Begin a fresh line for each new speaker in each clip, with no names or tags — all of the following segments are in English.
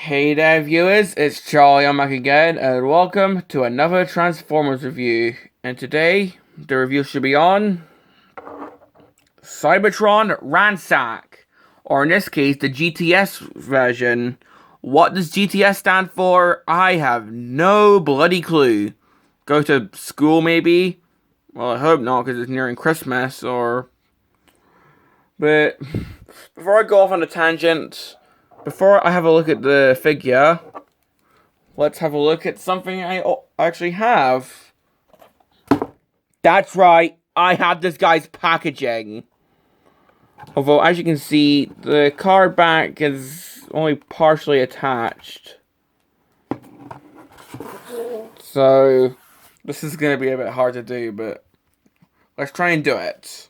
Hey there viewers, it's Charlie, I'm back again, and welcome to another Transformers review. And today, the review should be on Cybertron Ransack, or in this case, the GTS version. What does GTS stand for? I have no bloody clue. Go to school maybe? Well, I hope not, because it's nearing Christmas, or... But, before I go off on a tangent... Before I have a look at the figure, let's have a look at something I actually have. That's right, I have this guy's packaging. Although, as you can see, the card back is only partially attached. So, this is going to be a bit hard to do, but let's try and do it.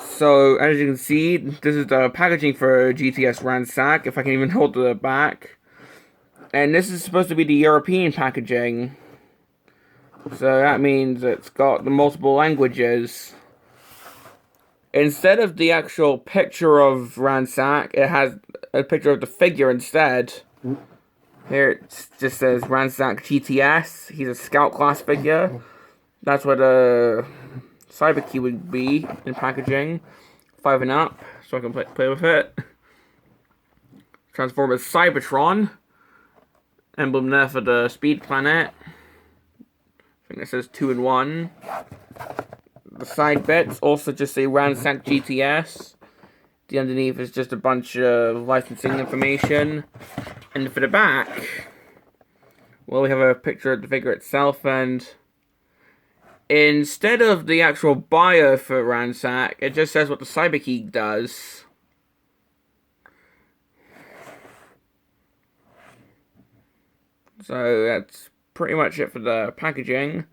So, as you can see, this is the packaging for GTS Ransack, if I can even hold the back. And this is supposed to be the European packaging. So that means it's got the multiple languages. Instead of the actual picture of Ransack, it has a picture of the figure instead. Here it just says Ransack GTS. He's a scout class figure. That's what a Cyber Key would be in packaging. 5 and up, so I can play with it. Transformers Cybertron. Emblem there for the Speed Planet. I think it says 2 in 1. The side bits also just say Ransack GTS. The underneath is just a bunch of licensing information. And for the back, well, we have a picture of the figure itself, and instead of the actual bio for Ransack, it just says what the Cyber Key does. So that's pretty much it for the packaging.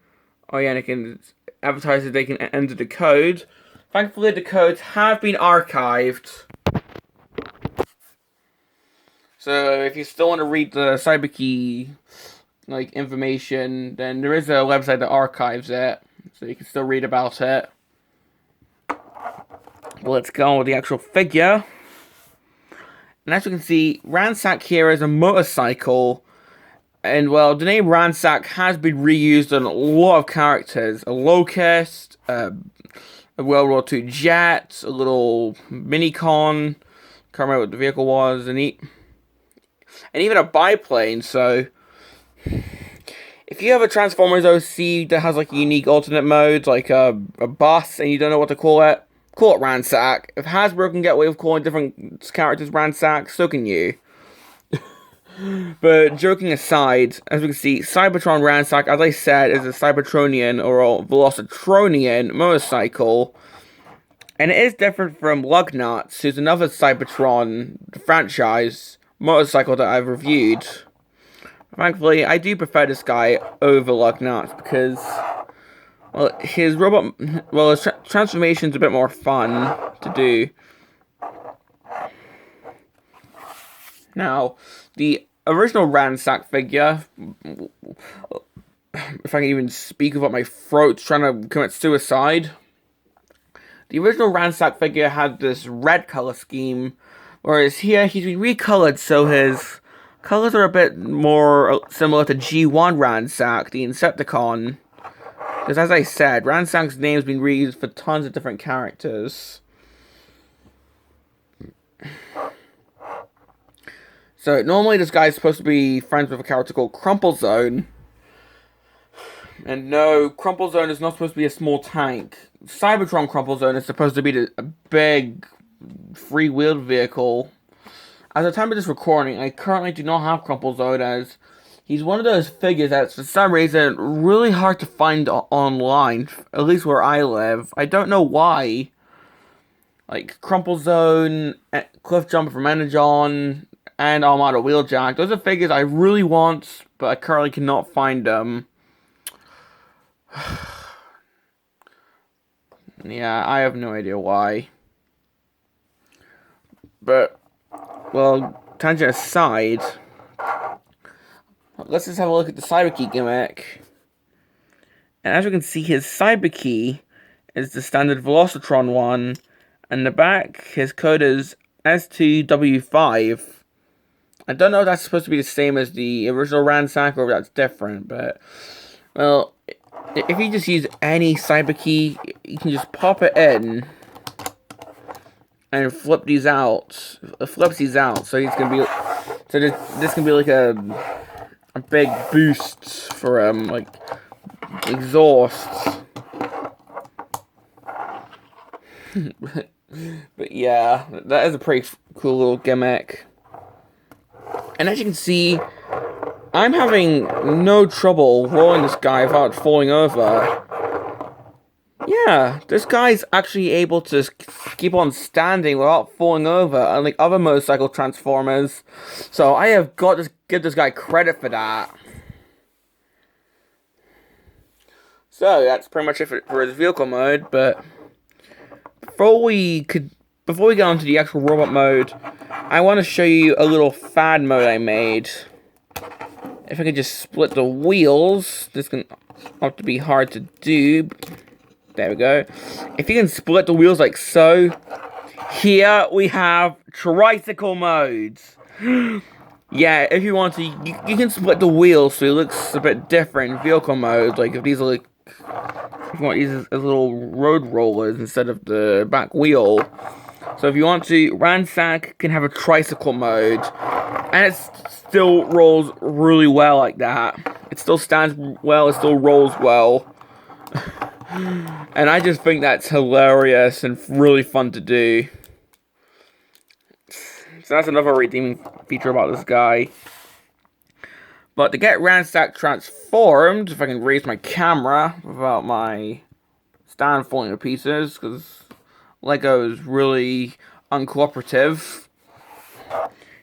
Oh yeah, and it can advertise that they can enter the code. Thankfully, the codes have been archived. So if you still want to read the Cyber Key information, then there is a website that archives it, so you can still read about it. Well, let's go on with the actual figure. And as you can see, Ransack here is a motorcycle. And well, the name Ransack has been reused on a lot of characters. A Locust, a World War II jet, a little Minicon, can't remember what the vehicle was, and even a biplane, so if you have a Transformers OC that has a unique alternate mode, like a bus, and you don't know what to call it Ransack. If Hasbro can get away with calling different characters Ransack, so can you. But joking aside, as we can see, Cybertron Ransack, as I said, is a Cybertronian or a Velocitronian motorcycle. And it is different from Lugnuts, who's another Cybertron franchise motorcycle that I've reviewed. Thankfully, I do prefer this guy over Lugnuts because, well, his transformation's a bit more fun to do. Now, the original Ransack figure, if I can even speak without my throat trying to commit suicide. The original Ransack figure had this red color scheme, whereas here he's been recolored so his colors are a bit more similar to G1 Ransack, the Insecticon. Because as I said, Ransack's name has been reused for tons of different characters. So, normally this guy is supposed to be friends with a character called Crumplezone. And no, Crumplezone is not supposed to be a small tank. Cybertron Crumplezone is supposed to be a big, free-wheeled vehicle. At the time of this recording, I currently do not have Crumplezone, as he's one of those figures that's, for some reason, really hard to find online, at least where I live. I don't know why. Like, Crumplezone, Cliff Jumper from Energon, and Armada Wheeljack. Those are figures I really want, but I currently cannot find them. Yeah, I have no idea why. But, well, tangent aside, let's just have a look at the Cyber Key gimmick. And as you can see, his Cyber Key is the standard Velocitron one, And the back, his code is S2W5. I don't know if that's supposed to be the same as the original Ransack or if that's different, but, well, if you just use any cyber key, you can just pop it in and flip these out. It flips these out, so he's gonna be, so this can be like a big boost for like exhaust. But yeah, that is a pretty cool little gimmick. And as you can see, I'm having no trouble rolling this guy without falling over. Yeah, this guy's actually able to keep on standing without falling over, unlike other motorcycle transformers. So I have got to give this guy credit for that. So that's pretty much it for his vehicle mode, but before we get on to the actual robot mode, I want to show you a little fad mode I made. If I could just split the wheels, this can have to be hard to do. There we go. If you can split the wheels like so, here we have tricycle modes. Yeah, if you want to, you can split the wheels so it looks a bit different in vehicle mode. Like if these are like, if you want these as little road rollers instead of the back wheel. So if you want to, Ransack can have a tricycle mode, and it still rolls really well like that. It still stands well, it still rolls well. And I just think that's hilarious and really fun to do. So that's another redeeming feature about this guy. But to get Ransack transformed, if I can raise my camera without my stand falling to pieces, because Lego is really uncooperative.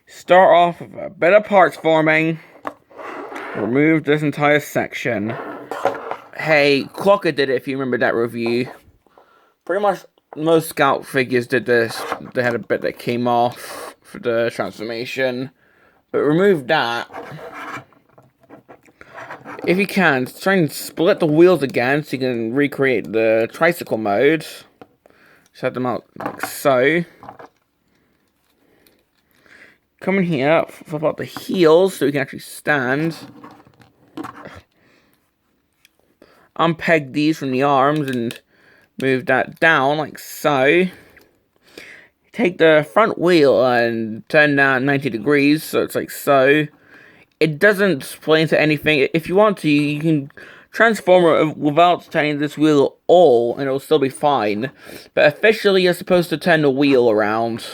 Start off with a bit of parts forming. Remove this entire section. Hey, Clocker did it if you remember that review. Pretty much most Scout figures did this. They had a bit that came off for the transformation. But remove that. If you can, try and split the wheels again so you can recreate the tricycle mode. Set them out like so. Come in here, flip out the heels so you can actually stand. Unpeg these from the arms and move that down like so. Take the front wheel and turn down 90 degrees so it's like so. It doesn't play into anything. If you want to, you can transform it without turning this wheel at all and it'll still be fine. But officially you're supposed to turn the wheel around.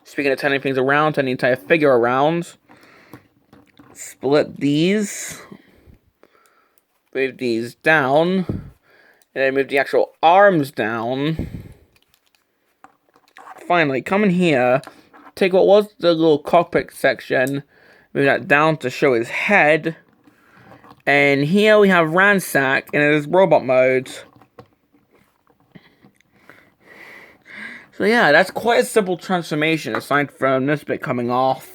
Speaking of turning things around, turn the entire figure around. Split these. Move these down. And then move the actual arms down. Finally, come in here. Take what was the little cockpit section. Move that down to show his head. And here we have Ransack in his robot mode. So yeah, that's quite a simple transformation aside from this bit coming off.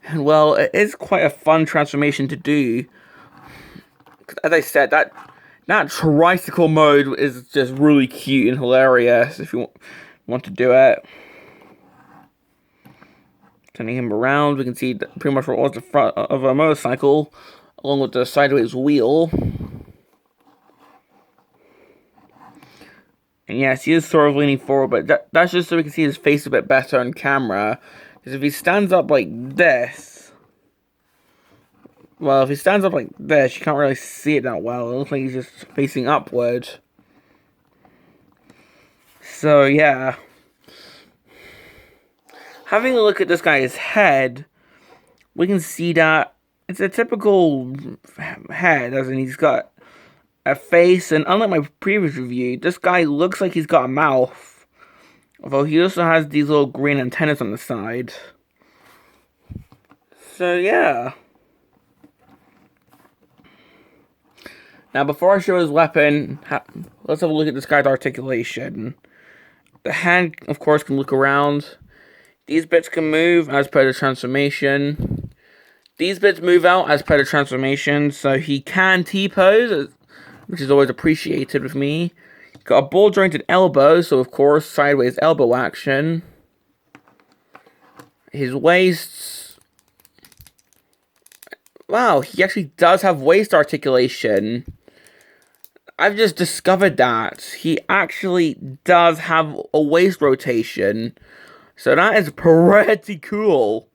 And well, it is quite a fun transformation to do. As I said, that tricycle mode is just really cute and hilarious if you want to do it. Turning him around, we can see pretty much what was the front of a motorcycle, along with the sideways wheel. And yes, he is sort of leaning forward, but that's just so we can see his face a bit better on camera. Because if he stands up like this, well, if he stands up like this, you can't really see it that well. It looks like he's just facing upward. So, yeah. Having a look at this guy's head, we can see that it's a typical head, as in he's got a face, and unlike my previous review, this guy looks like he's got a mouth. Although he also has these little green antennas on the side. So, yeah. Now, before I show his weapon, let's have a look at this guy's articulation. The hand, of course, can look around. These bits can move as per the transformation. These bits move out as per the transformation, so he can T-pose which is always appreciated with me. Got a ball jointed elbow, so of course, sideways elbow action. His waist. Wow, he actually does have waist articulation. I've just discovered that. He actually does have a waist rotation. So that is pretty cool.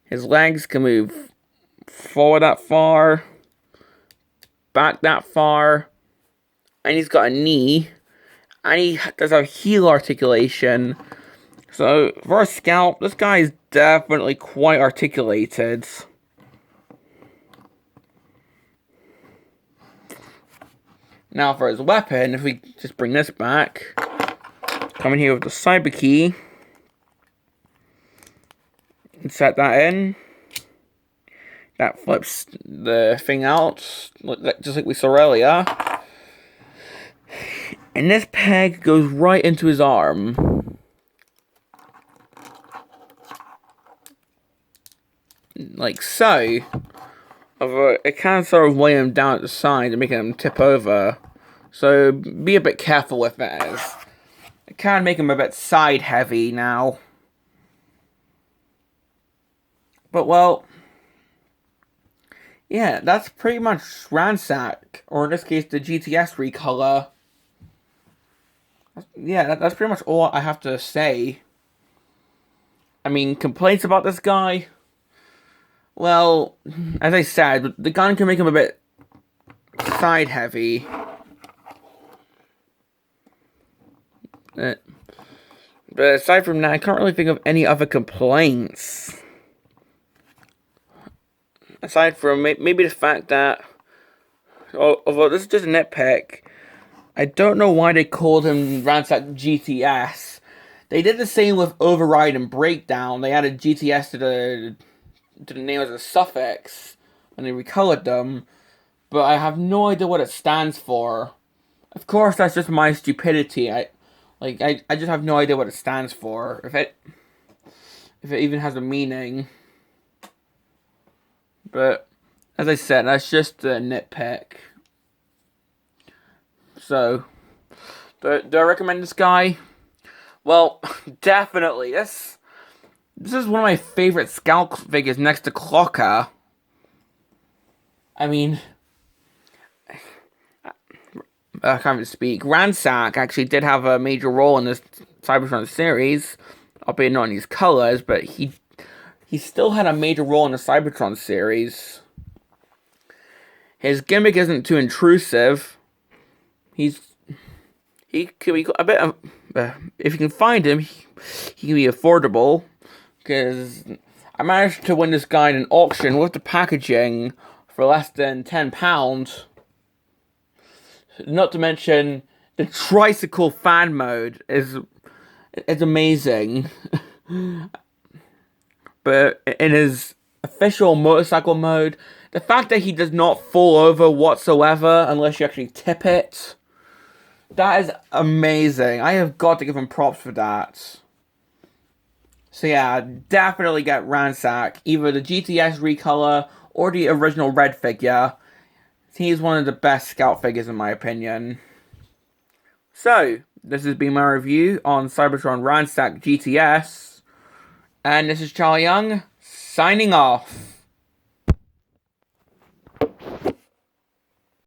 His legs can move forward that far, back that far, and he's got a knee, and he does have heel articulation. So for a scalp, this guy is definitely quite articulated. Now for his weapon, if we just bring this back, come in here with the cyber key, and set that in. That flips the thing out, just like we saw earlier. And this peg goes right into his arm. Like so. It can sort of weigh him down at the side and making him tip over. So be a bit careful with it. It can make him a bit side heavy now. But well, yeah, that's pretty much Ransack, or in this case, the GTS recolor. Yeah, that's pretty much all I have to say. I mean, complaints about this guy? Well, as I said, the gun can make him a bit side heavy. But aside from that, I can't really think of any other complaints. Aside from maybe the fact that, although this is just a nitpick, I don't know why they called him Ransack GTS. They did the same with Override and Breakdown. They added GTS to the name as a suffix, and they recolored them. But I have no idea what it stands for. Of course, that's just my stupidity. I just have no idea what it stands for. If it even has a meaning. But, as I said, that's just a nitpick. So, do I recommend this guy? Well, definitely. This is one of my favorite Scout figures next to Clocker. I mean, I can't even speak. Ransack actually did have a major role in this Cybertron series, albeit not in these colors, but he still had a major role in the Cybertron series. His gimmick isn't too intrusive. He can be a bit of, if you can find him, he can be affordable. Because I managed to win this guy in an auction with the packaging for less than £10. Not to mention, the tricycle fan mode is amazing. But in his official motorcycle mode, the fact that he does not fall over whatsoever unless you actually tip it, that is amazing. I have got to give him props for that. So yeah, definitely get Ransack, either the GTS recolor or the original red figure. He's one of the best Scout figures in my opinion. So, this has been my review on Cybertron Ransack GTS. And this is Charlie Young, signing off.